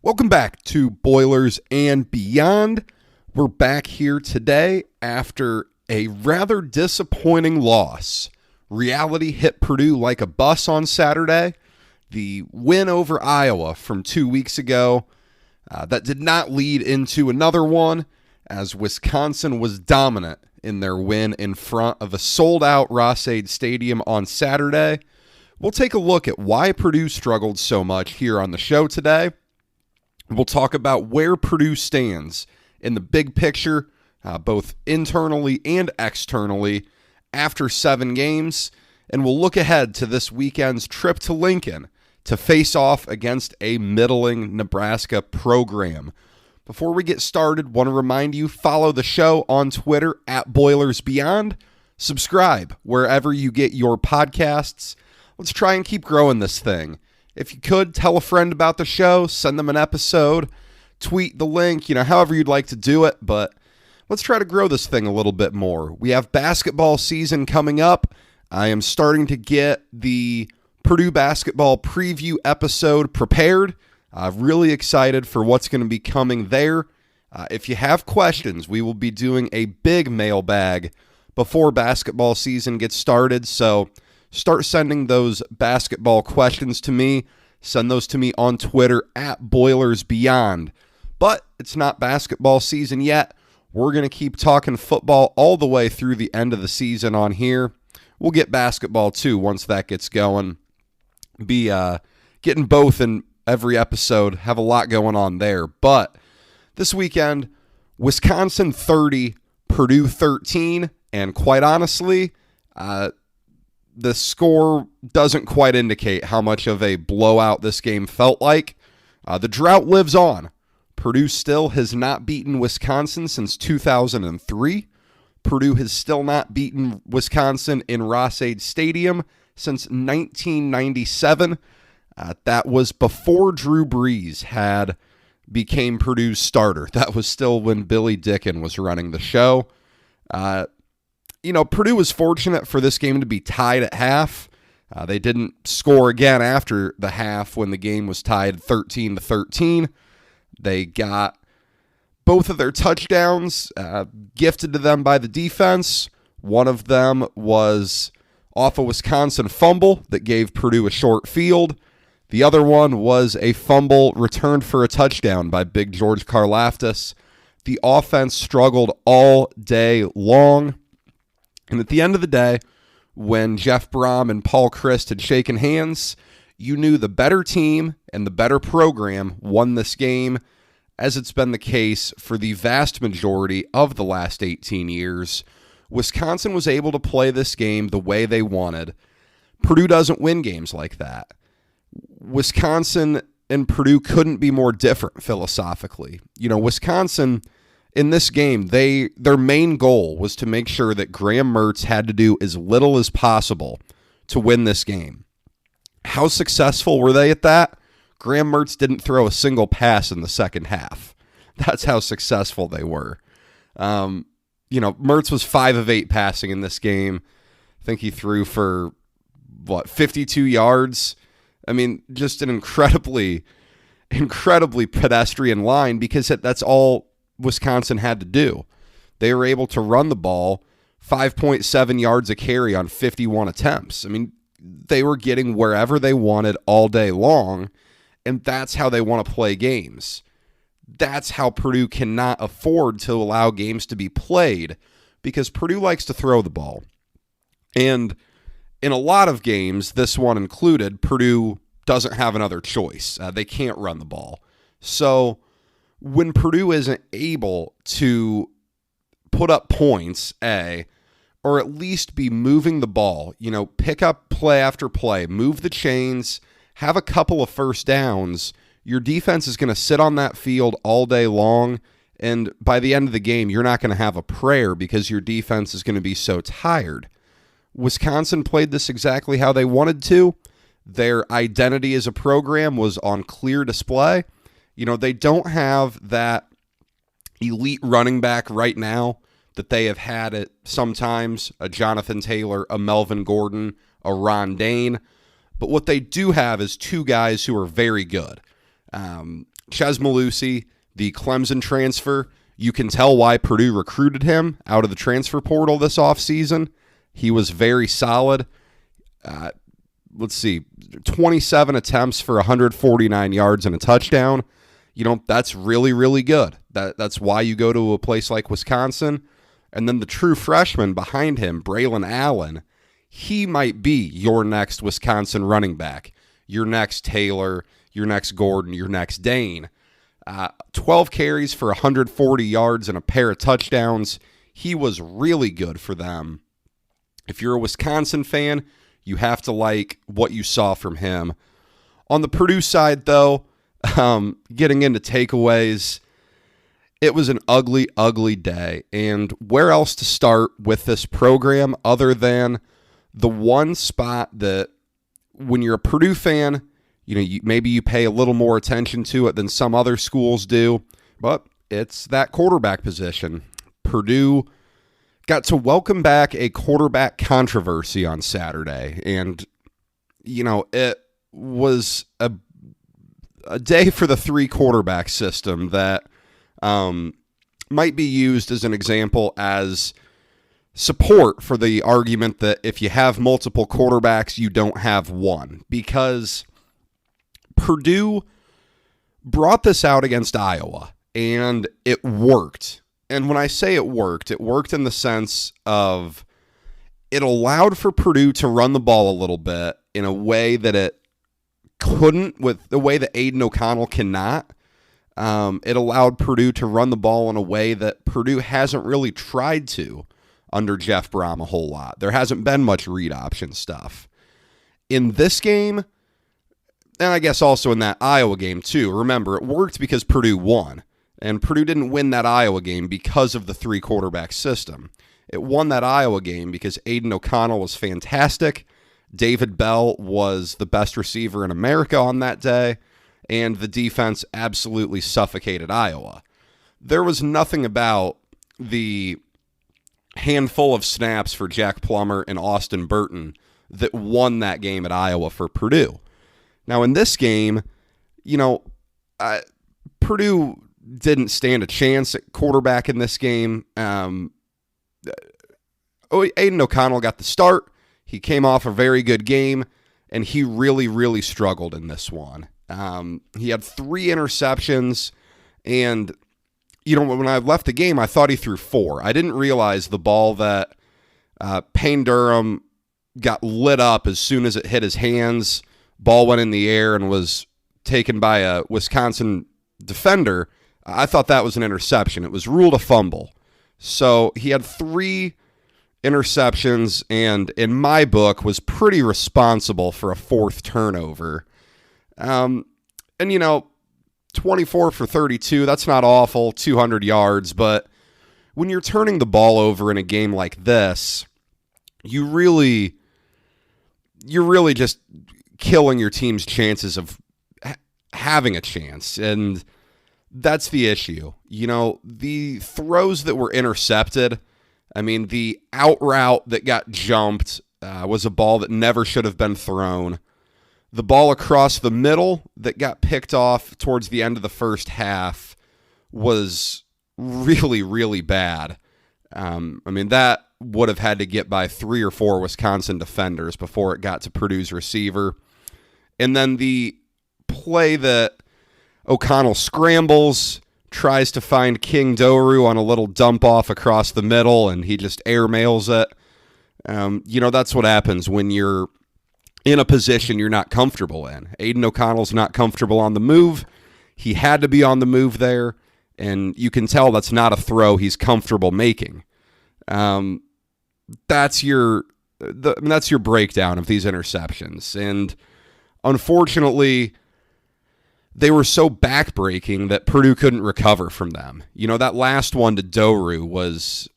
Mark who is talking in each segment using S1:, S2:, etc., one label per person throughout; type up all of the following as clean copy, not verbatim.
S1: Welcome back to Boilers and Beyond. We're back here today after a rather disappointing loss. Reality hit Purdue like a bus on Saturday. The win over Iowa from 2 weeks ago, that did not lead into another one, as Wisconsin was dominant in their win in front of a sold-out Ross-Ade Stadium on Saturday. We'll take a look at why Purdue struggled so much here on the show today. We'll talk about where Purdue stands in the big picture, both internally and externally, after 7 games, and we'll look ahead to this weekend's trip to Lincoln to face off against a middling Nebraska program. Before we get started, want to remind you, follow the show on Twitter at BoilersBeyond. Subscribe wherever you get your podcasts. Let's try and keep growing this thing. If you could, tell a friend about the show, send them an episode, tweet the link, however you'd like to do it, but let's try to grow this thing a little bit more. We have basketball season coming up. I am starting to get the Purdue basketball preview episode prepared. I'm really excited for what's going to be coming there. If you have questions, we will be doing a big mailbag before basketball season gets started, so start sending those basketball questions to me. Send those to me on Twitter at BoilersBeyond. But it's not basketball season yet. We're going to keep talking football all the way through the end of the season on here. We'll get basketball too once that gets going. Be getting both in every episode. Have a lot going on there. But this weekend, Wisconsin 30, Purdue 13. And quite honestly, the score doesn't quite indicate how much of a blowout this game felt like. The drought lives on. Purdue still has not beaten Wisconsin since 2003. Purdue has still not beaten Wisconsin in Ross-Ade Stadium since 1997. That was before Drew Brees became Purdue's starter. That was still when Billy Dicken was running the show. Purdue was fortunate for this game to be tied at half. They didn't score again after the half when the game was tied 13-13. They got both of their touchdowns gifted to them by the defense. One of them was off a Wisconsin fumble that gave Purdue a short field. The other one was a fumble returned for a touchdown by Big George Karlaftis. The offense struggled all day long. And at the end of the day, when Jeff Brohm and Paul Chryst had shaken hands, you knew the better team and the better program won this game, as it's been the case for the vast majority of the last 18 years. Wisconsin was able to play this game the way they wanted. Purdue doesn't win games like that. Wisconsin and Purdue couldn't be more different philosophically. Wisconsin, in this game, their main goal was to make sure that Graham Mertz had to do as little as possible to win this game. How successful were they at that? Graham Mertz didn't throw a single pass in the second half. That's how successful they were. Mertz was 5 of 8 passing in this game. I think he threw for, 52 yards? I mean, just an incredibly pedestrian line, because that's all Wisconsin had to do. They were able to run the ball 5.7 yards a carry on 51 attempts. I mean, they were getting wherever they wanted all day long, and that's how they want to play games. That's how Purdue cannot afford to allow games to be played, because Purdue likes to throw the ball. And in a lot of games, this one included, Purdue doesn't have another choice. They can't run the ball. So when Purdue isn't able to put up points, or at least be moving the ball, pick up play after play, move the chains, have a couple of first downs, your defense is going to sit on that field all day long, and by the end of the game, you're not going to have a prayer because your defense is going to be so tired. Wisconsin played this exactly how they wanted to. Their identity as a program was on clear display. They don't have that elite running back right now that they have had at sometimes, a Jonathan Taylor, a Melvin Gordon, a Ron Dane. But what they do have is 2 guys who are very good. Ches Malusi, the Clemson transfer, you can tell why Purdue recruited him out of the transfer portal this offseason. He was very solid. Let's see, 27 attempts for 149 yards and a touchdown. That's really, really good. That's why you go to a place like Wisconsin. And then the true freshman behind him, Braylon Allen, he might be your next Wisconsin running back, your next Taylor, your next Gordon, your next Dane. 12 carries for 140 yards and a pair of touchdowns. He was really good for them. If you're a Wisconsin fan, you have to like what you saw from him. On the Purdue side, though, getting into takeaways, it was an ugly, ugly day. And where else to start with this program other than the one spot that when you're a Purdue fan, maybe you pay a little more attention to it than some other schools do, but it's that quarterback position. Purdue got to welcome back a quarterback controversy on Saturday, and, it was a day for the three quarterback system that might be used as an example as support for the argument that if you have multiple quarterbacks, you don't have one, because Purdue brought this out against Iowa, and it worked. And when I say it worked in the sense of it allowed for Purdue to run the ball a little bit in a way that it couldn't, with the way that Aiden O'Connell cannot. It allowed Purdue to run the ball in a way that Purdue hasn't really tried to under Jeff Brohm a whole lot. There hasn't been much read option stuff. In this game, and I guess also in that Iowa game too, remember, it worked because Purdue won. And Purdue didn't win that Iowa game because of the three quarterback system. It won that Iowa game because Aiden O'Connell was fantastic. David Bell was the best receiver in America on that day. And the defense absolutely suffocated Iowa. There was nothing about the handful of snaps for Jack Plummer and Austin Burton that won that game at Iowa for Purdue. Now, in this game, Purdue didn't stand a chance at quarterback in this game. Aiden O'Connell got the start. He came off a very good game, and he really, really struggled in this one. He had 3 interceptions, and, when I left the game, I thought he threw 4. I didn't realize the ball that Payne Durham got lit up as soon as it hit his hands. Ball went in the air and was taken by a Wisconsin defender. I thought that was an interception. It was ruled a fumble. So he had 3 interceptions, and in my book was pretty responsible for a 4th turnover. And 24 for 32, that's not awful, 200 yards, but when you're turning the ball over in a game like this, you're really just killing your team's chances of having a chance, and that's the issue. The throws that were intercepted, the out route that got jumped was a ball that never should have been thrown. The ball across the middle that got picked off towards the end of the first half was really, really bad. That would have had to get by 3 or 4 Wisconsin defenders before it got to Purdue's receiver. And then the play that O'Connell scrambles, tries to find King Doru on a little dump off across the middle, and he just airmails it. That's what happens when you're in a position you're not comfortable in. Aiden O'Connell's not comfortable on the move. He had to be on the move there, and you can tell that's not a throw he's comfortable making. That's your breakdown of these interceptions. And unfortunately, they were so backbreaking that Purdue couldn't recover from them. That last one to Doru was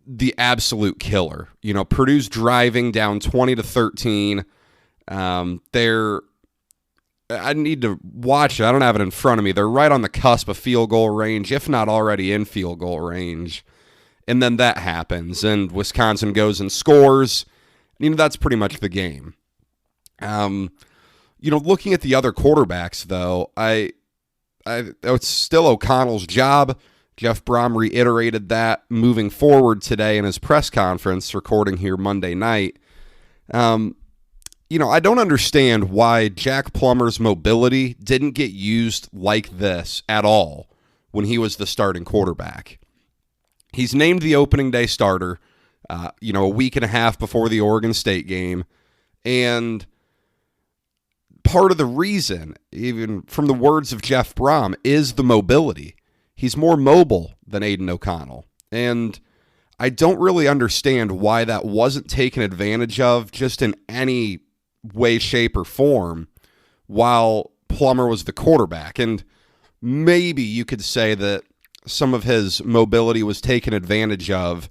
S1: the absolute killer. Purdue's driving down 20-13. I need to watch it. I don't have it in front of me. They're right on the cusp of field goal range, if not already in field goal range. And then that happens, and Wisconsin goes and scores. That's pretty much the game. Looking at the other quarterbacks, though, I it's still O'Connell's job. Jeff Brohm reiterated that moving forward today in his press conference, recording here Monday night. I don't understand why Jack Plummer's mobility didn't get used like this at all when he was the starting quarterback. He's named the opening day starter, a week and a half before the Oregon State game. And part of the reason, even from the words of Jeff Brohm, is the mobility. He's more mobile than Aiden O'Connell. And I don't really understand why that wasn't taken advantage of just in any way, shape, or form while Plummer was the quarterback. And maybe you could say that some of his mobility was taken advantage of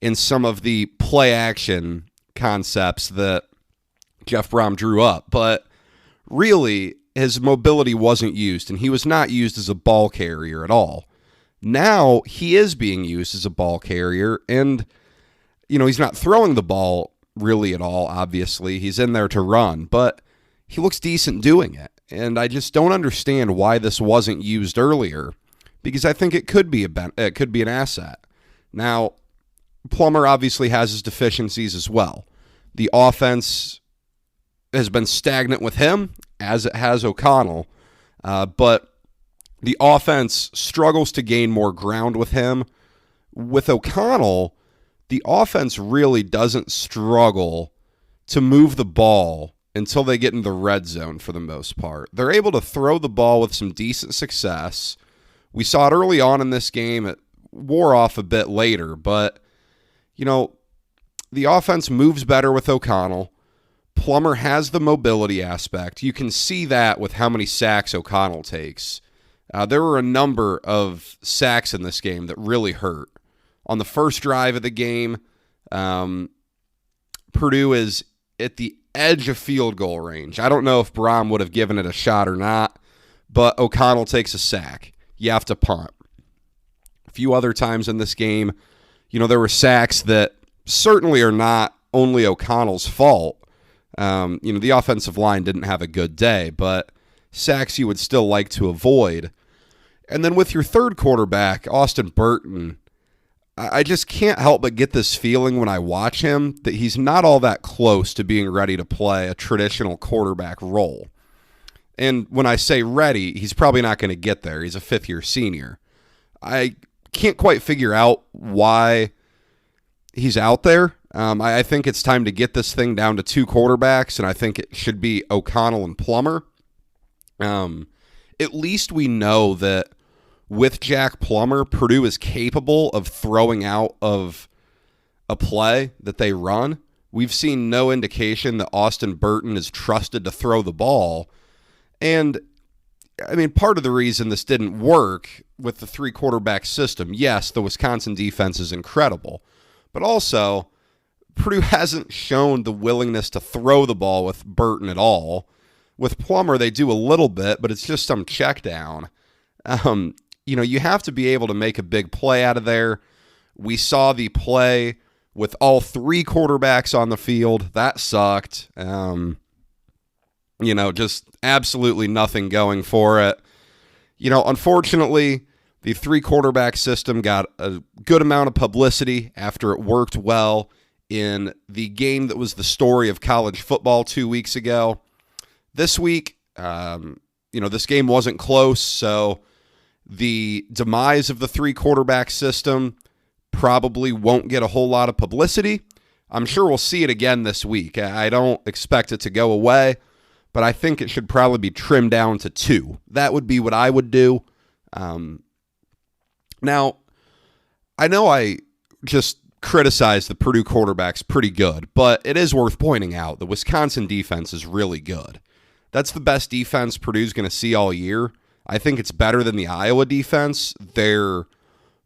S1: in some of the play action concepts that Jeff Brohm drew up. But really, his mobility wasn't used, and he was not used as a ball carrier at all. Now he is being used as a ball carrier, and he's not throwing the ball really at all, obviously. He's in there to run, but he looks decent doing it. And I just don't understand why this wasn't used earlier, because I think it could be an asset. Now, Plummer obviously has his deficiencies as well. The offense has been stagnant with him, as it has O'Connell, but the offense struggles to gain more ground with him. With O'Connell, the offense really doesn't struggle to move the ball until they get in the red zone for the most part. They're able to throw the ball with some decent success. We saw it early on in this game. It wore off a bit later, but, the offense moves better with O'Connell. Plummer has the mobility aspect. You can see that with how many sacks O'Connell takes. There were a number of sacks in this game that really hurt. On the first drive of the game, Purdue is at the edge of field goal range. I don't know if Brohm would have given it a shot or not, but O'Connell takes a sack. You have to punt. A few other times in this game, there were sacks that certainly are not only O'Connell's fault. The offensive line didn't have a good day, but sacks you would still like to avoid. And then with your third quarterback, Austin Burton, I just can't help but get this feeling when I watch him that he's not all that close to being ready to play a traditional quarterback role. And when I say ready, he's probably not going to get there. He's a fifth-year senior. I can't quite figure out why he's out there. I think it's time to get this thing down to two quarterbacks, and I think it should be O'Connell and Plummer. At least we know that with Jack Plummer, Purdue is capable of throwing out of a play that they run. We've seen no indication that Austin Burton is trusted to throw the ball. And, part of the reason this didn't work with the three-quarterback system, yes, the Wisconsin defense is incredible, but also Purdue hasn't shown the willingness to throw the ball with Burton at all. With Plummer, they do a little bit, but it's just some check down. You have to be able to make a big play out of there. We saw the play with all three quarterbacks on the field. That sucked. Just absolutely nothing going for it. Unfortunately, the three-quarterback system got a good amount of publicity after it worked well in the game that was the story of college football 2 weeks ago. This week, this game wasn't close, so the demise of the three-quarterback system probably won't get a whole lot of publicity. I'm sure we'll see it again this week. I don't expect it to go away, but I think it should probably be trimmed down to two. That would be what I would do. Now, I know I just criticized the Purdue quarterbacks pretty good, but it is worth pointing out the Wisconsin defense is really good. That's the best defense Purdue's going to see all year. I think it's better than the Iowa defense. They're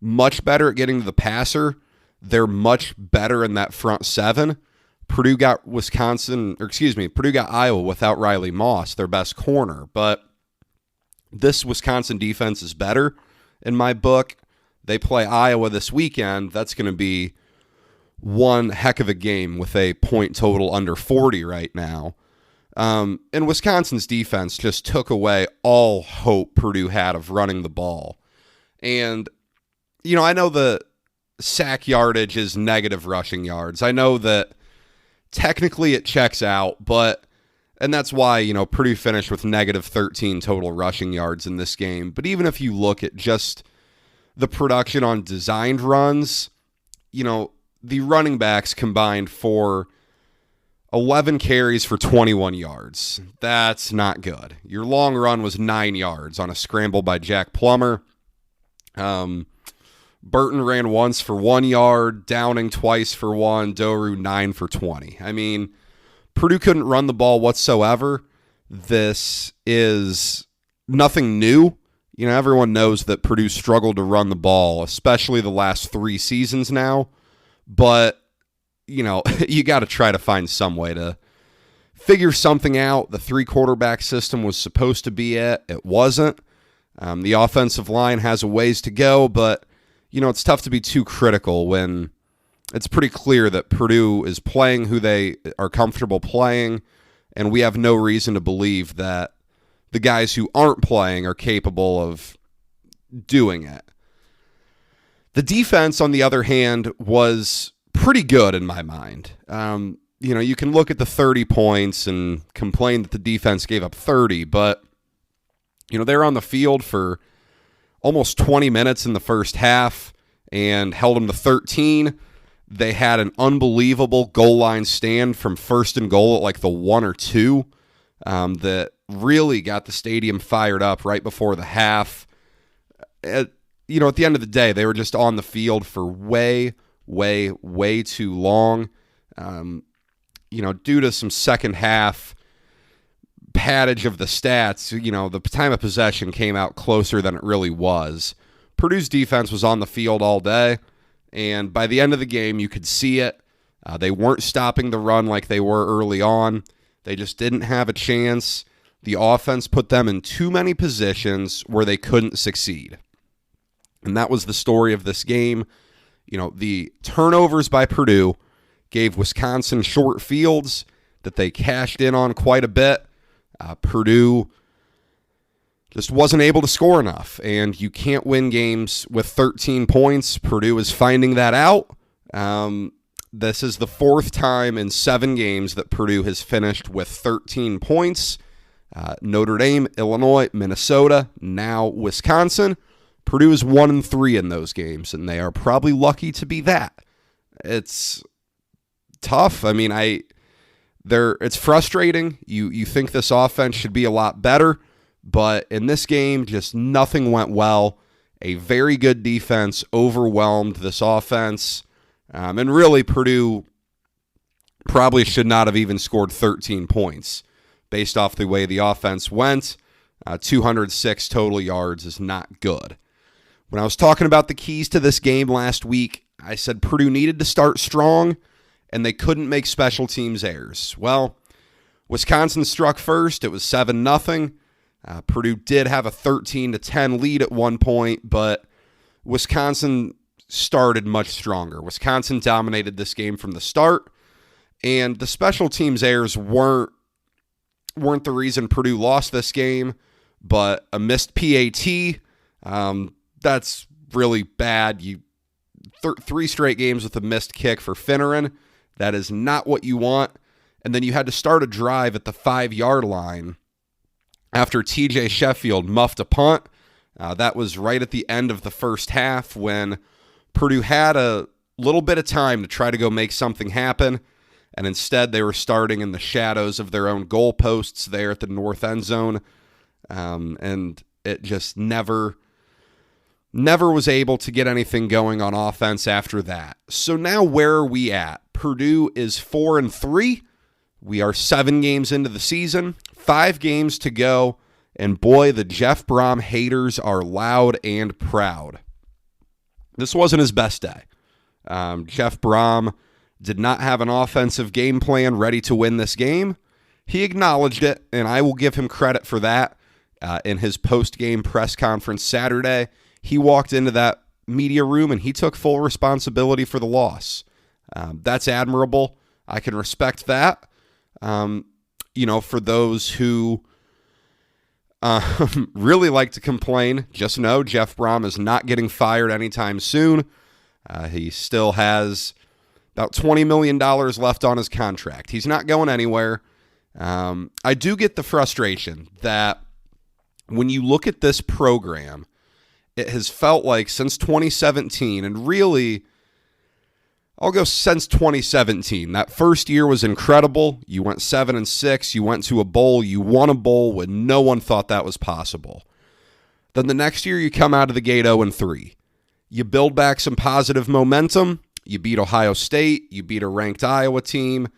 S1: much better at getting to the passer. They're much better in that front seven. Purdue got Iowa without Riley Moss, their best corner. But this Wisconsin defense is better in my book. They play Iowa this weekend. That's going to be one heck of a game with a point total under 40 right now. And Wisconsin's defense just took away all hope Purdue had of running the ball. And, I know the sack yardage is negative rushing yards. I know that technically it checks out, and that's why, Purdue finished with negative 13 total rushing yards in this game. But even if you look at just the production on designed runs, the running backs combined for 11 carries for 21 yards. That's not good. Your long run was 9 yards on a scramble by Jack Plummer. Burton ran once for 1 yard, Downing twice for 1, Doru 9 for 20. I mean, Purdue couldn't run the ball whatsoever. This is nothing new. Everyone knows that Purdue struggled to run the ball, especially the last 3 seasons now. But, you got to try to find some way to figure something out. The 3-quarterback system was supposed to be it. It wasn't. The offensive line has a ways to go, but, it's tough to be too critical when it's pretty clear that Purdue is playing who they are comfortable playing, and we have no reason to believe that the guys who aren't playing are capable of doing it. The defense, on the other hand, was pretty good in my mind. You can look at the 30 points and complain that the defense gave up 30, but, they were on the field for almost 20 minutes in the first half and held them to 13. They had an unbelievable goal line stand from first and goal at like the 1 or 2 that really got the stadium fired up right before the half. At the end of the day, they were just on the field for way too long. Due to some second half paddage of the stats, the time of possession came out closer than it really was. Purdue's defense was on the field all day, and by the end of the game, you could see it. They weren't stopping the run like they were early on. They just didn't have a chance. The offense put them in too many positions where they couldn't succeed. And that was the story of this game. The turnovers by Purdue gave Wisconsin short fields that they cashed in on quite a bit. Purdue just wasn't able to score enough, and you can't win games with 13 points. Purdue is finding that out. This is the 4th time in 7 games that Purdue has finished with 13 points. Notre Dame, Illinois, Minnesota, now Wisconsin. Purdue is 1-3 in those games, and they are probably lucky to be that. It's tough. I mean, it's frustrating. You think this offense should be a lot better, but in this game, just nothing went well. A very good defense overwhelmed this offense, and really Purdue probably should not have even scored 13 points based off the way the offense went. 206 total yards is not good. When I was talking about the keys to this game last week, I said Purdue needed to start strong, and they couldn't make special teams errors. Well, Wisconsin struck first. It was 7-0. Purdue did have a 13-10 lead at one point, but Wisconsin started much stronger. Wisconsin dominated this game from the start, and the special teams errors weren't the reason Purdue lost this game, but a missed PAT, that's really bad. 3 straight games with a missed kick for Finneran. That is not what you want. And then you had to start a drive at the 5-yard line after TJ Sheffield muffed a punt. That was right at the end of the first half when Purdue had a little bit of time to try to go make something happen, and instead they were starting in the shadows of their own goalposts there at the north end zone, and it just never was able to get anything going on offense after that. So now where are we at? Purdue is 4-3. We are 7 games into the season, 5 games to go, and boy, the Jeff Brohm haters are loud and proud. This wasn't his best day. Jeff Brohm did not have an offensive game plan ready to win this game. He acknowledged it, and I will give him credit for that. In his post-game press conference Saturday, he walked into that media room and he took full responsibility for the loss. That's admirable. I can respect that. For those who really like to complain, just know Jeff Brohm is not getting fired anytime soon. He still has about $20 million left on his contract. He's not going anywhere. I do get the frustration that when you look at this program, it has felt like since 2017, and really, I'll go since 2017. That first year was incredible. You went 7-6. You went to a bowl. You won a bowl when no one thought that was possible. Then the next year, you come out of the gate 0-3. You build back some positive momentum. You beat Ohio State. You beat a ranked Iowa team.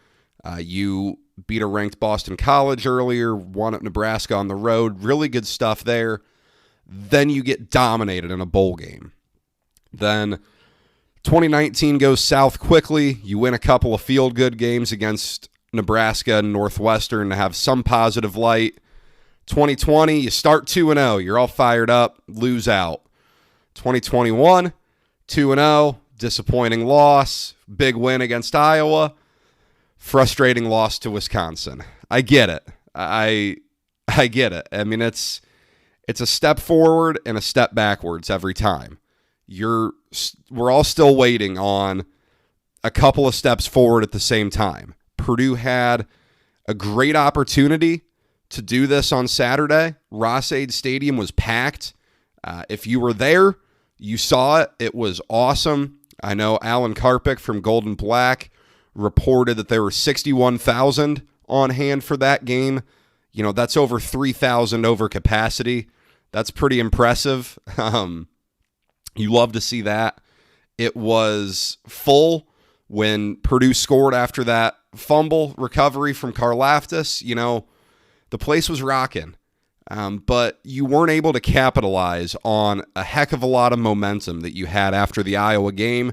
S1: You beat a ranked Boston College earlier. Won at Nebraska on the road. Really good stuff there. Then you get dominated in a bowl game. Then 2019 goes south quickly. You win a couple of feel-good games against Nebraska and Northwestern to have some positive light. 2020, you start 2-0. You're all fired up, lose out. 2021, 2-0, disappointing loss, big win against Iowa, frustrating loss to Wisconsin. I get it. I get it. I mean, it's a step forward and a step backwards every time. We're all still waiting on a couple of steps forward at the same time. Purdue had a great opportunity to do this on Saturday. Ross-Ade Stadium was packed. If you were there, you saw it. It was awesome. I know Alan Karpik from Golden Black reported that there were 61,000 on hand for that game. That's over 3,000 over capacity. That's pretty impressive. You love to see that. It was full when Purdue scored after that fumble recovery from Karlaftis. The place was rocking. But you weren't able to capitalize on a heck of a lot of momentum that you had after the Iowa game.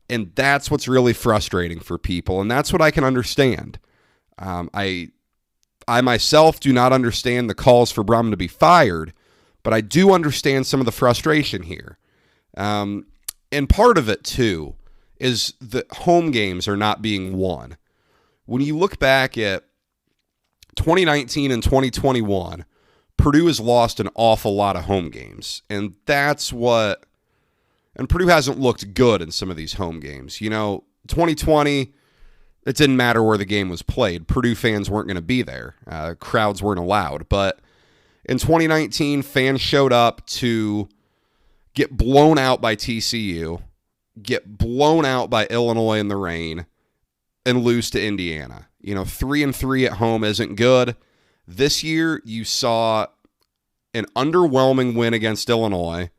S1: And that's what's really frustrating for people. And that's what I can understand. I myself do not understand the calls for Brohm to be fired, but I do understand some of the frustration here. And part of it, too, is that home games are not being won. When you look back at 2019 and 2021, Purdue has lost an awful lot of home games. And Purdue hasn't looked good in some of these home games. 2020, it didn't matter where the game was played. Purdue fans weren't going to be there. Crowds weren't allowed. But in 2019, fans showed up to get blown out by TCU, get blown out by Illinois in the rain, and lose to Indiana. 3-3 at home isn't good. This year, you saw an underwhelming win against Illinois,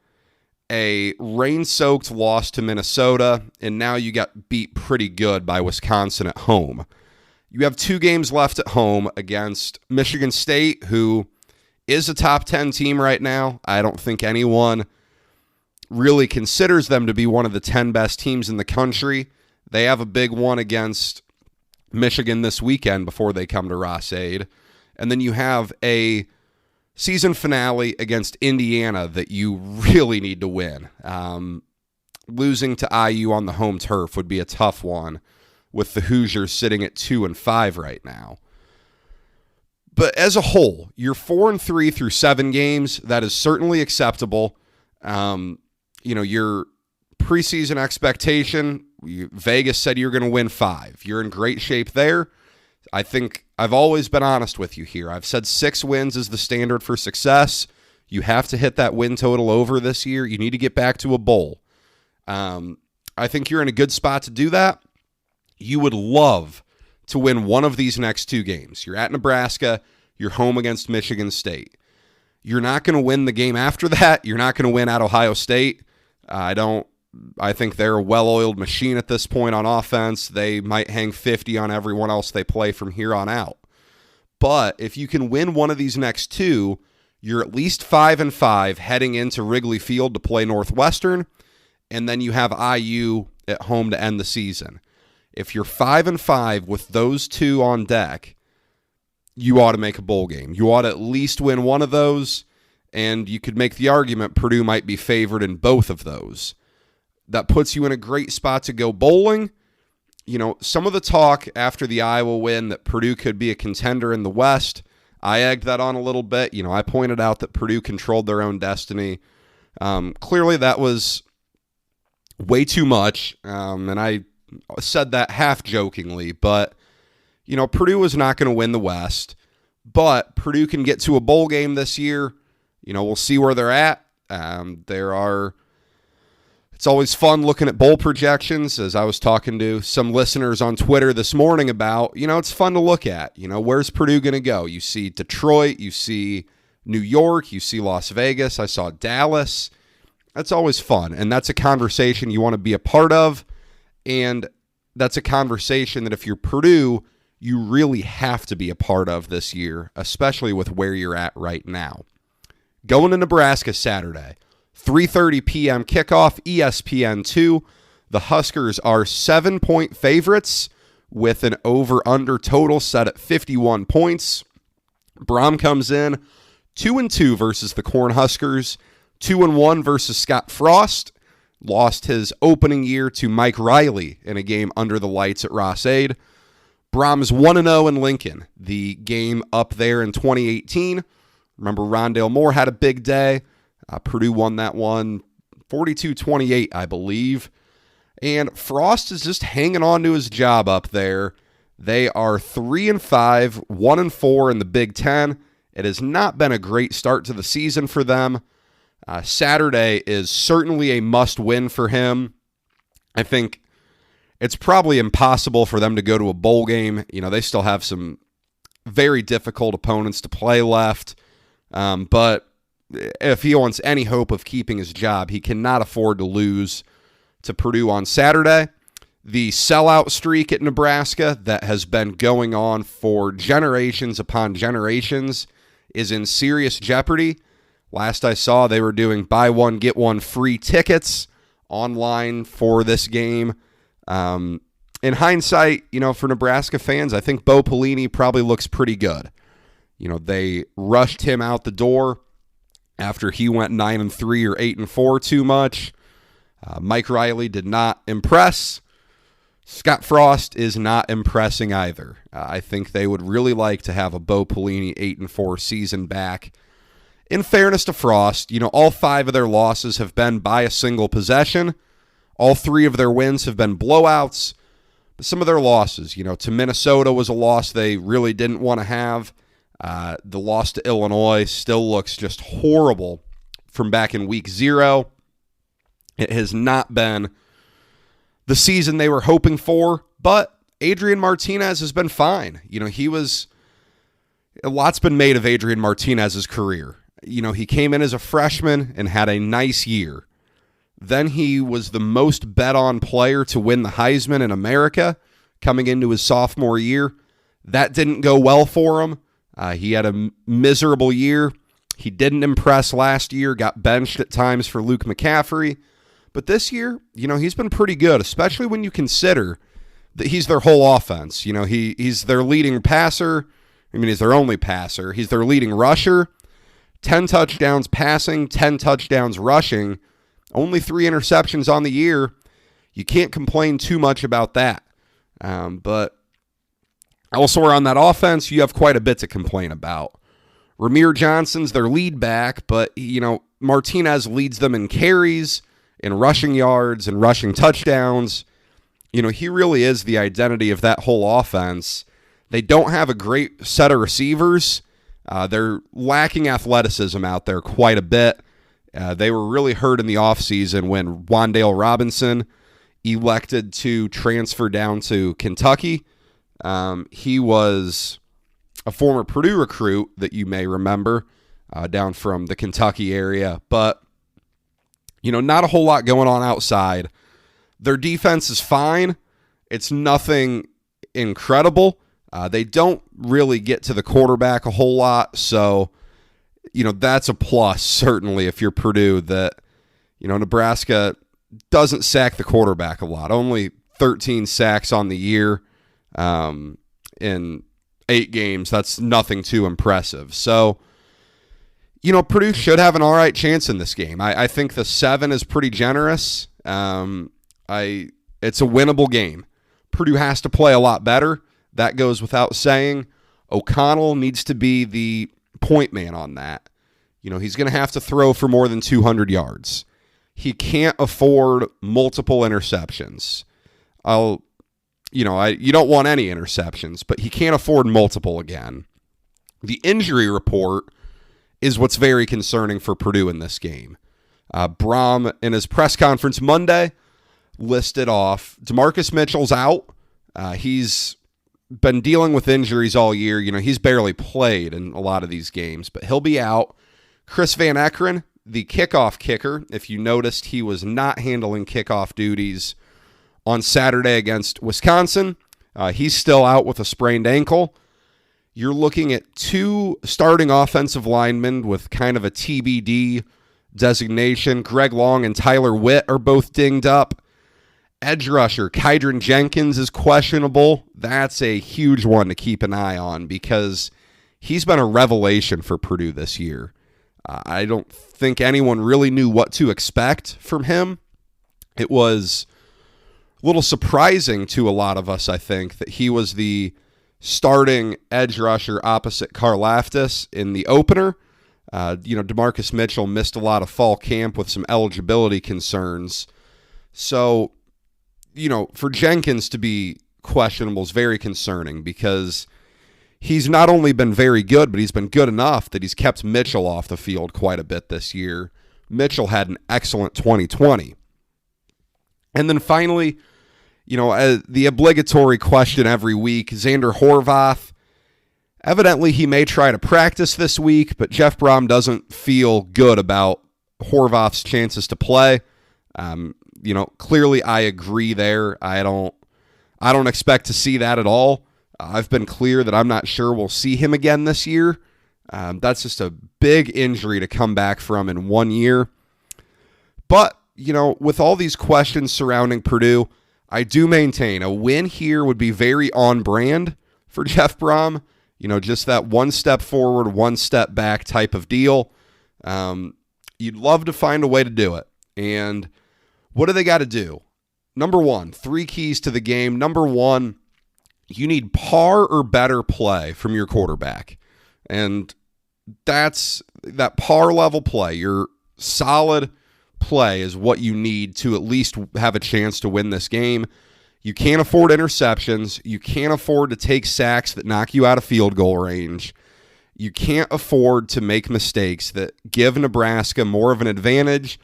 S1: a rain-soaked loss to Minnesota, and now you got beat pretty good by Wisconsin at home. You have 2 games left at home against Michigan State, who is a top 10 team right now. I don't think anyone really considers them to be one of the 10 best teams in the country. They have a big one against Michigan this weekend before they come to Ross-Ade. And then you have a season finale against Indiana that you really need to win. Losing to IU on the home turf would be a tough one with the Hoosiers sitting at 2-5 right now. But as a whole, you're 4-3 through 7 games. That is certainly acceptable. Your preseason expectation, Vegas said you're going to win 5. You're in great shape there. I think I've always been honest with you here. I've said 6 wins is the standard for success. You have to hit that win total over this year. You need to get back to a bowl. I think you're in a good spot to do that. You would love to win one of these next 2 games. You're at Nebraska. You're home against Michigan State. You're not going to win the game after that. You're not going to win at Ohio State. I think they're a well-oiled machine at this point on offense. They might hang 50 on everyone else they play from here on out. But if you can win one of these next 2, you're at least 5-5 heading into Wrigley Field to play Northwestern, and then you have IU at home to end the season. If you're 5-5 with those 2 on deck, you ought to make a bowl game. You ought to at least win one of those, and you could make the argument Purdue might be favored in both of those. That puts you in a great spot to go bowling. some of the talk after the Iowa win that Purdue could be a contender in the West, I egged that on a little bit. I pointed out that Purdue controlled their own destiny. Clearly that was way too much, and I said that half jokingly, but, Purdue was not going to win the West, but Purdue can get to a bowl game this year. We'll see where they're at. It's always fun looking at bowl projections, as I was talking to some listeners on Twitter this morning about, it's fun to look at. Where's Purdue going to go? You see Detroit, you see New York, you see Las Vegas, I saw Dallas. That's always fun, and that's a conversation you want to be a part of, and that's a conversation that if you're Purdue, you really have to be a part of this year, especially with where you're at right now. Going to Nebraska Saturday. 3:30 p.m. kickoff, ESPN2. The Huskers are 7-point favorites with an over-under total set at 51 points. Brohm comes in 2-2 versus the Cornhuskers, 2-1 versus Scott Frost. Lost his opening year to Mike Riley in a game under the lights at Ross-Ade. Brohm's 1-0 in Lincoln, the game up there in 2018. Remember, Rondale Moore had a big day. Purdue won that one 42-28, I believe. And Frost is just hanging on to his job up there. They are 3-5, 1-4 in the Big Ten. It has not been a great start to the season for them. Saturday is certainly a must-win for him. I think it's probably impossible for them to go to a bowl game. They still have some very difficult opponents to play left. But if he wants any hope of keeping his job, he cannot afford to lose to Purdue on Saturday. The sellout streak at Nebraska that has been going on for generations upon generations is in serious jeopardy. Last I saw, they were doing buy one, get one free tickets online for this game. In hindsight, for Nebraska fans, I think Bo Pelini probably looks pretty good. They rushed him out the door after he went 9-3 or 8-4 too much. Mike Riley did not impress. Scott Frost is not impressing either. I think they would really like to have a Bo Pelini 8-4 season back. In fairness to Frost, all 5 of their losses have been by a single possession. All 3 of their wins have been blowouts. But some of their losses, to Minnesota was a loss they really didn't want to have. The loss to Illinois still looks just horrible from back in week 0. It has not been the season they were hoping for, but Adrian Martinez has been fine. A lot's been made of Adrian Martinez's career. He came in as a freshman and had a nice year. Then he was the most bet-on player to win the Heisman in America coming into his sophomore year. That didn't go well for him. He had a miserable year. He didn't impress last year, got benched at times for Luke McCaffrey. But this year, he's been pretty good, especially when you consider that he's their whole offense. He's their leading passer. He's their only passer. He's their leading rusher. 10 touchdowns passing, 10 touchdowns rushing, only 3 interceptions on the year. You can't complain too much about that. But elsewhere on that offense, you have quite a bit to complain about. Ramir Johnson's their lead back, but, Martinez leads them in carries, in rushing yards, and rushing touchdowns. He really is the identity of that whole offense. They don't have a great set of receivers. They're lacking athleticism out there quite a bit. They were really hurt in the offseason when Wan'Dale Robinson elected to transfer down to Kentucky. He was a former Purdue recruit that you may remember down from the Kentucky area. But, not a whole lot going on outside. Their defense is fine. It's nothing incredible. They don't really get to the quarterback a whole lot. So, that's a plus, certainly, if you're Purdue, that, Nebraska doesn't sack the quarterback a lot. Only 13 sacks on the year in 8 games. That's nothing too impressive. So, Purdue should have an all right chance in this game. I think the 7 is pretty generous. It's a winnable game. Purdue has to play a lot better. That goes without saying. O'Connell needs to be the point man on that. He's going to have to throw for more than 200 yards. He can't afford multiple interceptions. You don't want any interceptions, but he can't afford multiple again. The injury report is what's very concerning for Purdue in this game. Brohm, in his press conference Monday, listed off DeMarcus Mitchell's out. He's been dealing with injuries all year. He's barely played in a lot of these games, but he'll be out. Chris Van Ekeren, the kickoff kicker, if you noticed, he was not handling kickoff duties on Saturday against Wisconsin. He's still out with a sprained ankle. You're looking at 2 starting offensive linemen with kind of a TBD designation. Greg Long and Tyler Witt are both dinged up. Edge rusher Kydron Jenkins is questionable. That's a huge one to keep an eye on because he's been a revelation for Purdue this year. I don't think anyone really knew what to expect from him. It was a little surprising to a lot of us, I think, that he was the starting edge rusher opposite Karlaftis in the opener. DeMarcus Mitchell missed a lot of fall camp with some eligibility concerns. So, for Jenkins to be questionable is very concerning because he's not only been very good, but he's been good enough that he's kept Mitchell off the field quite a bit this year. Mitchell had an excellent 2020. And then finally, the obligatory question every week, Xander Horvath. Evidently, he may try to practice this week, but Jeff Brohm doesn't feel good about Horvath's chances to play. Clearly I agree there. I don't expect to see that at all. I've been clear that I'm not sure we'll see him again this year. That's just a big injury to come back from in 1 year. But, with all these questions surrounding Purdue, I do maintain a win here would be very on brand for Jeff Brohm. Just that 1 step forward, 1 step back type of deal. You'd love to find a way to do it. And what do they got to do? Number 1, 3 keys to the game. Number 1, you need par or better play from your quarterback. And that's that par level play. Your solid play is what you need to at least have a chance to win this game. You can't afford interceptions. You can't afford to take sacks that knock you out of field goal range. You can't afford to make mistakes that give Nebraska more of an advantage.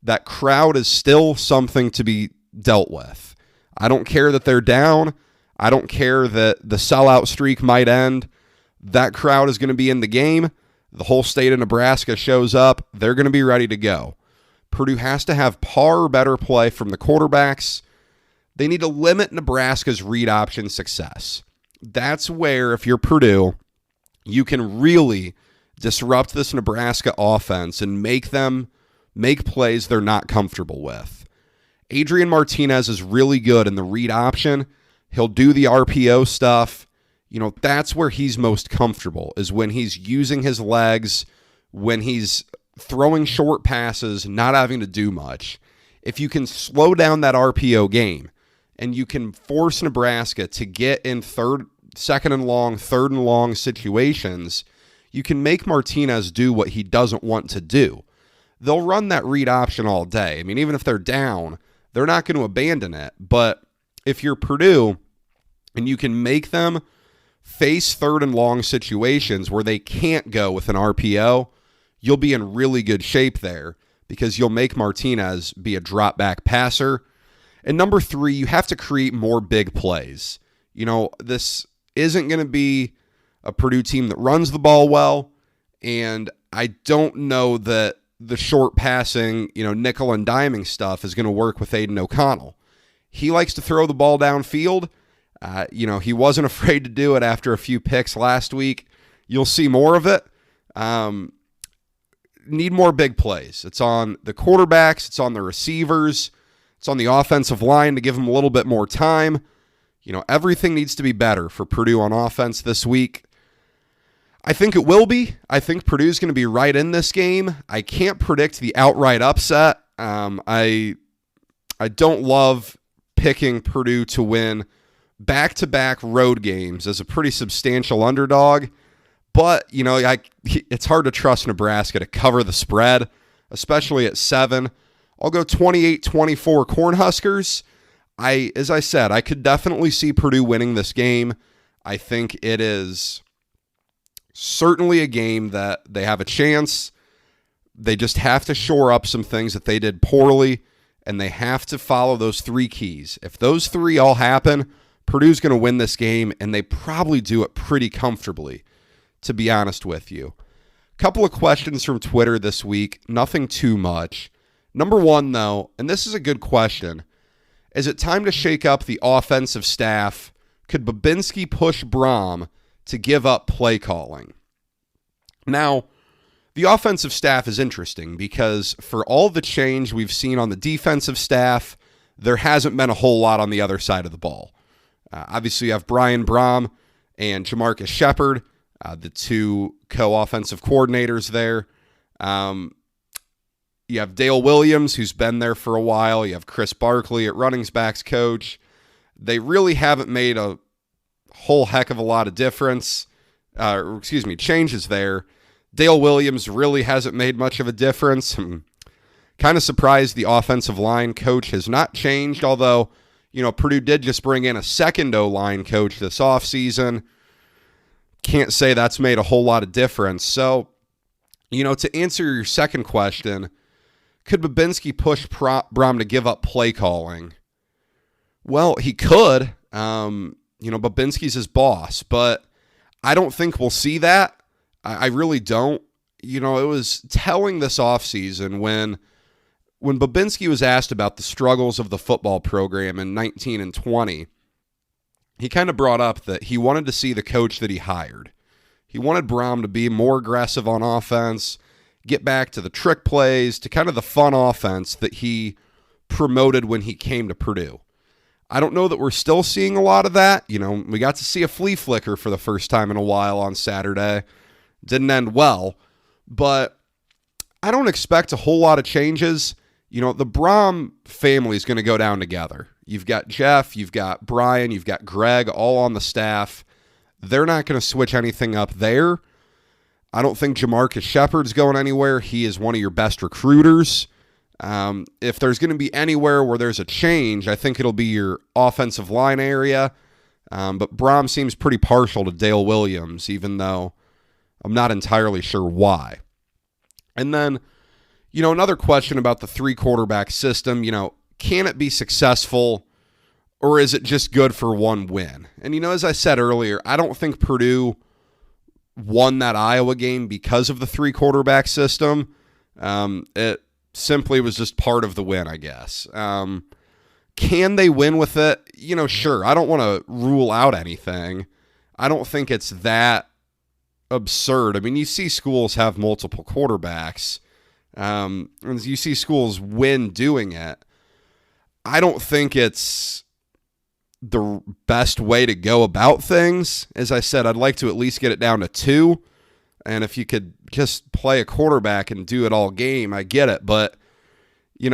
S1: That crowd is still something to be dealt with. I don't care that they're down. I don't care that the sellout streak might end. That crowd is going to be in the game. The whole state of Nebraska shows up. They're going to be ready to go. Purdue has to have par or better play from the quarterbacks. They need to limit Nebraska's read option success. That's where, if you're Purdue, you can really disrupt this Nebraska offense and make them make plays they're not comfortable with. Adrian Martinez is really good in the read option. He'll do the RPO stuff. That's where he's most comfortable, is when he's using his legs, when he's throwing short passes, not having to do much. If you can slow down that RPO game and you can force Nebraska to get in second and long, third and long situations, you can make Martinez do what he doesn't want to do. They'll run that read option all day. I mean, even if they're down, they're not going to abandon it. But if you're Purdue and you can make them face third and long situations where they can't go with an RPO, you'll be in really good shape there because you'll make Martinez be a drop back passer. And number 3, you have to create more big plays. This isn't going to be a Purdue team that runs the ball well, and I don't know that the short passing, nickel and diming stuff is going to work with Aiden O'Connell. He likes to throw the ball downfield. He wasn't afraid to do it after a few picks last week. You'll see more of it. Need more big plays. It's on the quarterbacks. It's on the receivers. It's on the offensive line to give them a little bit more time. Everything needs to be better for Purdue on offense this week. I think it will be. I think Purdue's going to be right in this game. I can't predict the outright upset. I don't love picking Purdue to win back-to-back road games as a pretty substantial underdog. But, it's hard to trust Nebraska to cover the spread, especially at 7. I'll go 28-24 Cornhuskers. As I said, I could definitely see Purdue winning this game. I think it is certainly a game that they have a chance. They just have to shore up some things that they did poorly, and they have to follow those 3 keys. If those 3 all happen, Purdue's going to win this game, and they probably do it pretty comfortably, to be honest with you. Couple of questions from Twitter this week, nothing too much. Number 1, though, and this is a good question, is it time to shake up the offensive staff? Could Babinski push Brohm to give up play calling? Now, the offensive staff is interesting because for all the change we've seen on the defensive staff, there hasn't been a whole lot on the other side of the ball. Obviously, you have Brian Brohm and Jamarcus Shepard, the 2 co-offensive coordinators there. You have Dale Williams, who's been there for a while. You have Chris Barkley at running backs coach. They really haven't made a whole heck of a lot of changes there. Dale Williams really hasn't made much of a difference. I'm kind of surprised the offensive line coach has not changed, although, Purdue did just bring in a second O-line coach this offseason. Can't say that's made a whole lot of difference. So, to answer your second question, could Babinski push Brohm to give up play calling? Well, he could. Babinski's his boss, but I don't think we'll see that. I really don't. It was telling this offseason when Babinski was asked about the struggles of the football program in 19 and 20, he kind of brought up that he wanted to see the coach that he hired. He wanted Brohm to be more aggressive on offense, get back to the trick plays, to kind of the fun offense that he promoted when he came to Purdue. I don't know that we're still seeing a lot of that. We got to see a flea flicker for the first time in a while on Saturday. Didn't end well, but I don't expect a whole lot of changes. The Brohm family is going to go down together. You've got Jeff, you've got Brian, you've got Greg, all on the staff. They're not going to switch anything up there. I don't think Jamarcus Shepard's going anywhere. He is one of your best recruiters. If there's going to be anywhere where there's a change, I think it'll be your offensive line area. But Brohm seems pretty partial to Dale Williams, even though I'm not entirely sure why. And then, another question about the 3-quarterback system, can it be successful or is it just good for one win? And, as I said earlier, I don't think Purdue won that Iowa game because of the 3-quarterback system. It simply was just part of the win, I guess. Can they win with it? Sure. I don't want to rule out anything. I don't think it's that absurd. I mean, you see schools have multiple quarterbacks. And you see schools win doing it. I don't think it's the best way to go about things. As I said, I'd like to at least get it down to 2. And if you could just play a quarterback and do it all game, I get it. But, you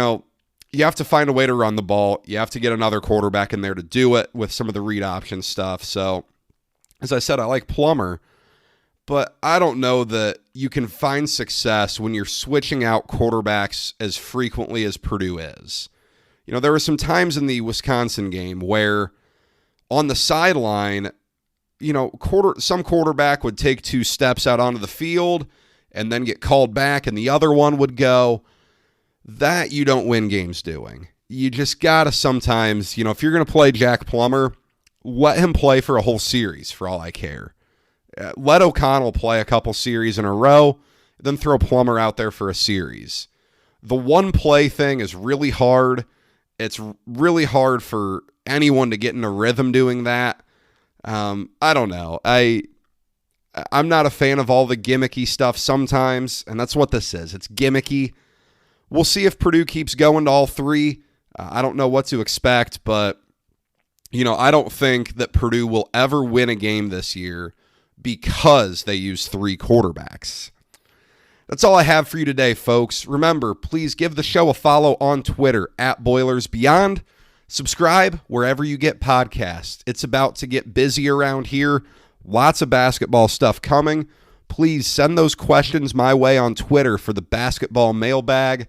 S1: have to find a way to run the ball. You have to get another quarterback in there to do it with some of the read option stuff. So, as I said, I like Plummer. But I don't know that you can find success when you're switching out quarterbacks as frequently as Purdue is. There were some times in the Wisconsin game where on the sideline, some quarterback would take 2 steps out onto the field and then get called back and the other one would go. That you don't win games doing. You just got to sometimes, if you're going to play Jack Plummer, let him play for a whole series for all I care. Let O'Connell play a couple series in a row, then throw Plummer out there for a series. The one play thing is really hard. It's really hard for anyone to get in a rhythm doing that. I don't know. I'm not a fan of all the gimmicky stuff sometimes, and that's what this is. It's gimmicky. We'll see if Purdue keeps going to all 3. I don't know what to expect, but, I don't think that Purdue will ever win a game this year because they use 3 quarterbacks. That's all I have for you today, folks. Remember, please give the show a follow on Twitter @BoilersBeyond. Subscribe wherever you get podcasts. It's about to get busy around here. Lots of basketball stuff coming. Please send those questions my way on Twitter for the basketball mailbag.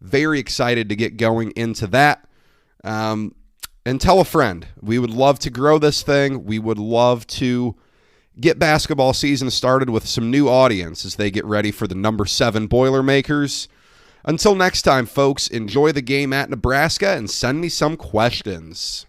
S1: Very excited to get going into that. And tell a friend. We would love to grow this thing. We would love to get basketball season started with some new audience as they get ready for the number 7 Boilermakers. Until next time, folks, enjoy the game at Nebraska and send me some questions.